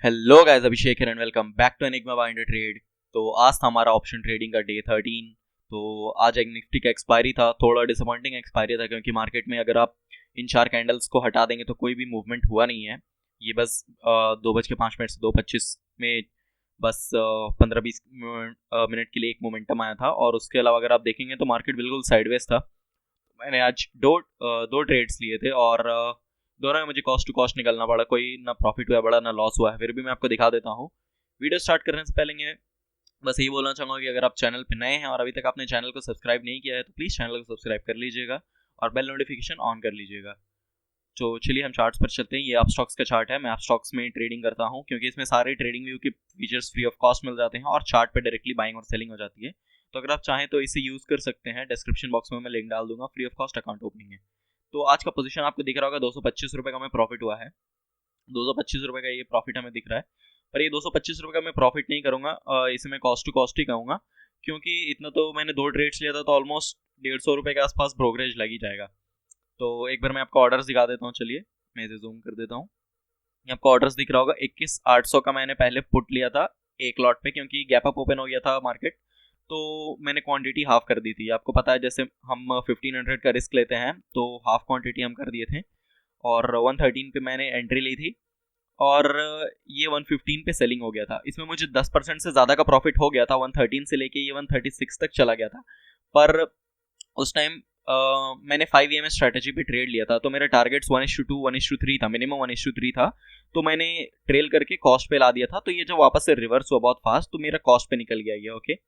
Hello guys, Abhishek है and welcome back to Enigma by Inder trade. तो आज था हमारा ऑप्शन ट्रेडिंग का डे 13। तो आज एक निफ्टी का एक्सपायरी था, थोड़ा डिसअपॉइंटिंग एक्सपायरी था क्योंकि मार्केट में अगर आप इन चार कैंडल्स को हटा देंगे तो कोई भी मूवमेंट हुआ नहीं है। ये बस 2:05 से 2:25 में बस 15-20 मिनट के लिए एक मोमेंटम आया था और उसके अलावा अगर आप देखेंगे तो मार्केट बिल्कुल साइडवेज था। मैंने आज दो ट्रेड्स लिए थे और दोनों में मुझे कॉस्ट टू कॉस्ट निकलना पड़ा, कोई ना प्रॉफिट हुआ बड़ा ना लॉस हुआ है। फिर भी मैं आपको दिखा देता हूँ। वीडियो स्टार्ट करने से पहले मैं बस यही बोलना चाहूँगा कि अगर आप चैनल पर नए हैं और अभी तक आपने चैनल को सब्सक्राइब नहीं किया है तो प्लीज़ चैनल को सब्सक्राइब कर लीजिएगा और बेल नोटिफिकेशन ऑन कर लीजिएगा। तो चलिए हम चार्ट्स पर चलते हैं। ये आप स्टॉक्स का चार्ट है। मैं आप स्टॉक्स में ट्रेडिंग करता हूँ क्योंकि इसमें सारे ट्रेडिंग व्यू के फीचर्स फ्री ऑफ कॉस्ट मिल जाते हैं और चार्ट पे डायरेक्टली बाइंग और सेलिंग हो जाती है। तो अगर आप चाहें तो इसे यूज़ कर सकते हैं। डिस्क्रिप्शन बॉक्स में मैं लिंक डाल दूंगा। Free of cost account opening है। तो आज का पोजीशन आपको दिख रहा होगा 225 रुपये का हमें प्रॉफिट हुआ है। 225 रुपये का ये प्रॉफिट हमें दिख रहा है, पर ये 225 रुपये का मैं प्रॉफिट नहीं करूँगा। इसे मैं कॉस्ट टू कॉस्ट ही कहूँगा क्योंकि इतना तो मैंने दो ट्रेड्स लिया था तो ऑलमोस्ट 150 रुपये के आसपास ब्रोकरेज लग ही जाएगा। तो एक बार मैं आपको ऑर्डर्स दिखा देता हूँ। चलिए मैं इसे जूम कर देता हूँ। आपको ऑर्डर्स दिख रहा होगा 21,800 का मैंने पहले पुट लिया था एक लॉट पे क्योंकि गैप अप ओपन हो गया था मार्केट। तो मैंने क्वांटिटी हाफ कर दी थी। आपको पता है जैसे हम 1500 का रिस्क लेते हैं तो हाफ क्वांटिटी हम कर दिए थे और 113 पे मैंने एंट्री ली थी और ये 115 पे सेलिंग हो गया था। इसमें मुझे 10% से ज़्यादा का प्रॉफिट हो गया था। 113 से लेके ये 136 तक चला गया था। पर उस टाइम मैंने 5 EMS स्ट्रेटेजी पे ट्रेड लिया था तो मेरा टारगेट्स 1:2 1:3 था, मिनिमम 1:3 था। तो मैंने ट्रेल करके कॉस्ट पे ला दिया था। तो ये जब वापस से रिवर्स हुआ बहुत फास्ट तो मेरा कॉस्ट पे निकल गया ये। ओके,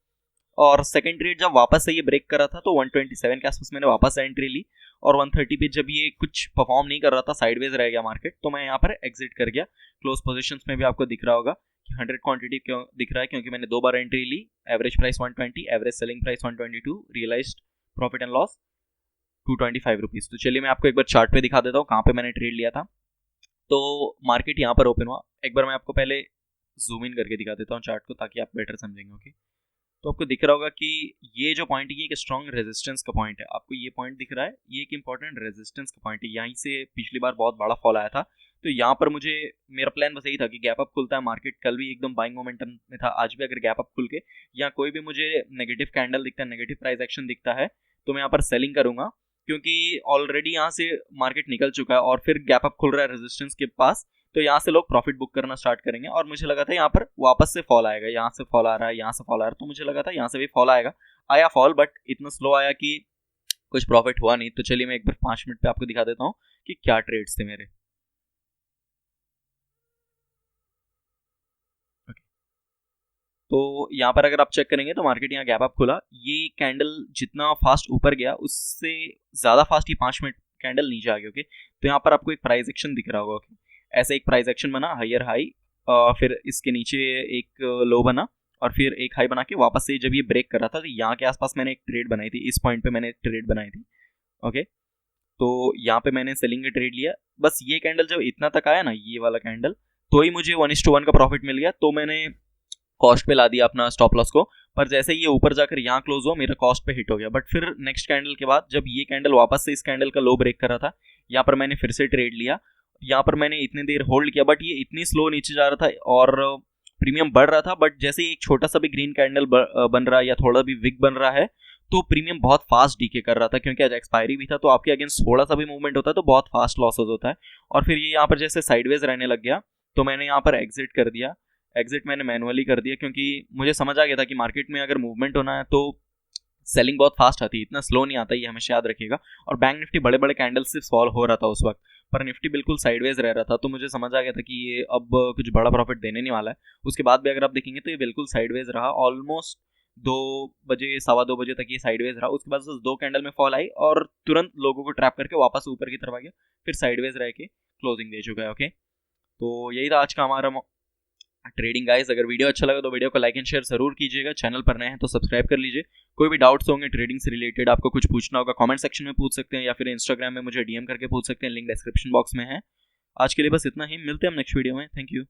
और सेकंड ट्रेड जब वापस से ये ब्रेक कर रहा था तो 127 के आसपास मैंने वापस एंट्री ली और 130 पे जब ये कुछ परफॉर्म नहीं कर रहा था, साइडवेज रह गया मार्केट, तो मैं यहाँ पर एग्जिट कर गया। क्लोज पोजीशंस में भी आपको दिख रहा होगा कि 100 क्वांटिटी क्यों दिख रहा है क्योंकि मैंने 2 बार एंट्री ली। Average price 120, average selling price 122, realised profit and loss 225 rupees. तो चलिए मैं आपको एक बार चार्ट पे दिखा देता हूँ कहाँ पे मैंने ट्रेड लिया था। तो मार्केट यहाँ पर ओपन हुआ। एक बार मैं आपको पहले जूम इन करके दिखा देता हूँ चार्ट को ताकि आप बेटर समझेंगे। ओके, तो आपको दिख रहा होगा कि ये जो पॉइंट है ये एक स्ट्रॉन्ग रेजिस्टेंस का पॉइंट है। आपको ये पॉइंट दिख रहा है, ये एक इंपॉर्टेंट रेजिस्टेंस का पॉइंट है। यहीं से पिछली बार बहुत बड़ा फॉल आया था। तो यहाँ पर मुझे मेरा प्लान बस यही था कि गैप अप खुलता है मार्केट, कल भी एकदम बाइंग मोमेंटम में था, आज भी अगर गैप अप खुल के या कोई भी मुझे नेगेटिव कैंडल दिखता है, नेगेटिव प्राइस एक्शन दिखता है तो मैं यहाँ पर सेलिंग करूंगा क्योंकि ऑलरेडी यहाँ से मार्केट निकल चुका है और फिर गैप अप खुल रहा है रेजिस्टेंस के पास। तो यहाँ से लोग प्रॉफिट बुक करना स्टार्ट करेंगे और मुझे लगा था यहाँ पर वापस से फॉल आएगा। यहाँ से फॉल आ रहा है, यहाँ से फॉल आ रहा है, तो मुझे लगा था यहाँ से भी फॉल आएगा। आया फॉल, बट इतना स्लो आया कि कुछ प्रॉफिट हुआ नहीं। तो चलिए मैं एक बार 5 मिनट पे आपको दिखा देता हूँ कि क्या ट्रेड्स थे मेरे। तो यहाँ पर अगर आप चेक करेंगे तो मार्केट यहाँ गैप अप खुला। ये कैंडल जितना फास्ट ऊपर गया उससे ज़्यादा फास्ट ये 5 मिनट कैंडल नीचे आ गया। ओके, तो यहाँ पर आपको एक प्राइस एक्शन दिख रहा होगा। ओके, ऐसे एक प्राइस एक्शन बना, हायर हाई, फिर इसके नीचे एक लो बना और फिर एक हाई बना के वापस से जब ये ब्रेक कर रहा था तो यहाँ के आसपास मैंने एक ट्रेड बनाई थी। इस पॉइंट पे मैंने ट्रेड बनाई थी। ओके, तो यहाँ पे मैंने सेलिंग का ट्रेड लिया। बस ये कैंडल जब इतना तक आया ना, ये वाला कैंडल, तो ही मुझे 1:1 का प्रॉफिट मिल गया। तो मैंने कॉस्ट पे ला दिया अपना स्टॉप लॉस को। पर जैसे ये ऊपर जाकर यहाँ क्लोज हुआ मेरा कॉस्ट पे हिट हो गया। बट फिर नेक्स्ट कैंडल के बाद जब ये कैंडल वापस से इस कैंडल का लो ब्रेक कर रहा था, यहाँ पर मैंने फिर से ट्रेड लिया। यहाँ पर मैंने इतनी देर होल्ड किया बट ये इतनी स्लो नीचे जा रहा था और प्रीमियम बढ़ रहा था। बट जैसे एक छोटा सा भी ग्रीन कैंडल बन रहा है या थोड़ा भी विक बन रहा है तो प्रीमियम बहुत फास्ट डीके कर रहा था क्योंकि आज एक्सपायरी भी था। तो आपके अगेंस्ट थोड़ा सा भी मूवमेंट होता है तो बहुत फास्ट लॉसेज होता है। और फिर ये यहाँ पर जैसे साइडवेज रहने लग गया तो मैंने यहाँ पर एग्जिट कर दिया। एग्जिट मैंने मैनुअली कर दिया क्योंकि मुझे समझ आ गया था कि मार्केट में अगर मूवमेंट होना है तो सेलिंग बहुत फास्ट आती है, इतना स्लो नहीं आता, ये हमेशा याद रखिएगा। और बैंक निफ्टी बड़े बड़े कैंडल्स से सॉल्व हो रहा था उस वक्त, पर निफ्टी बिल्कुल साइडवेज रह रहा था। तो मुझे समझ आ गया था कि ये अब कुछ बड़ा प्रॉफिट देने नहीं वाला है। उसके बाद भी अगर आप देखेंगे तो ये बिल्कुल साइडवेज रहा। ऑलमोस्ट 2 बजे, 2:15 बजे तक ये साइडवेज रहा। उसके बाद बस 2 कैंडल में फॉल आई और तुरंत लोगों को ट्रैप करके वापस ऊपर की तरफ आ गया, फिर साइडवेज रह के क्लोजिंग दे चुका है। ओके, तो यही था आज का हमारा ट्रेडिंग गाइस। अगर वीडियो अच्छा लगा तो वीडियो को लाइक एंड शेयर जरूर कीजिएगा। चैनल पर नए हैं तो सब्सक्राइब कर लीजिए। कोई भी डाउट्स होंगे ट्रेडिंग से रिलेटेड, आपको कुछ पूछना होगा, कमेंट सेक्शन में पूछ सकते हैं या फिर इंस्टाग्राम में मुझे DM करके पूछ सकते हैं। लिंक डिस्क्रिप्शन बॉक्स में है। आज के लिए बस इतना ही, मिलते हैं हम नेक्स्ट वीडियो में। Thank you.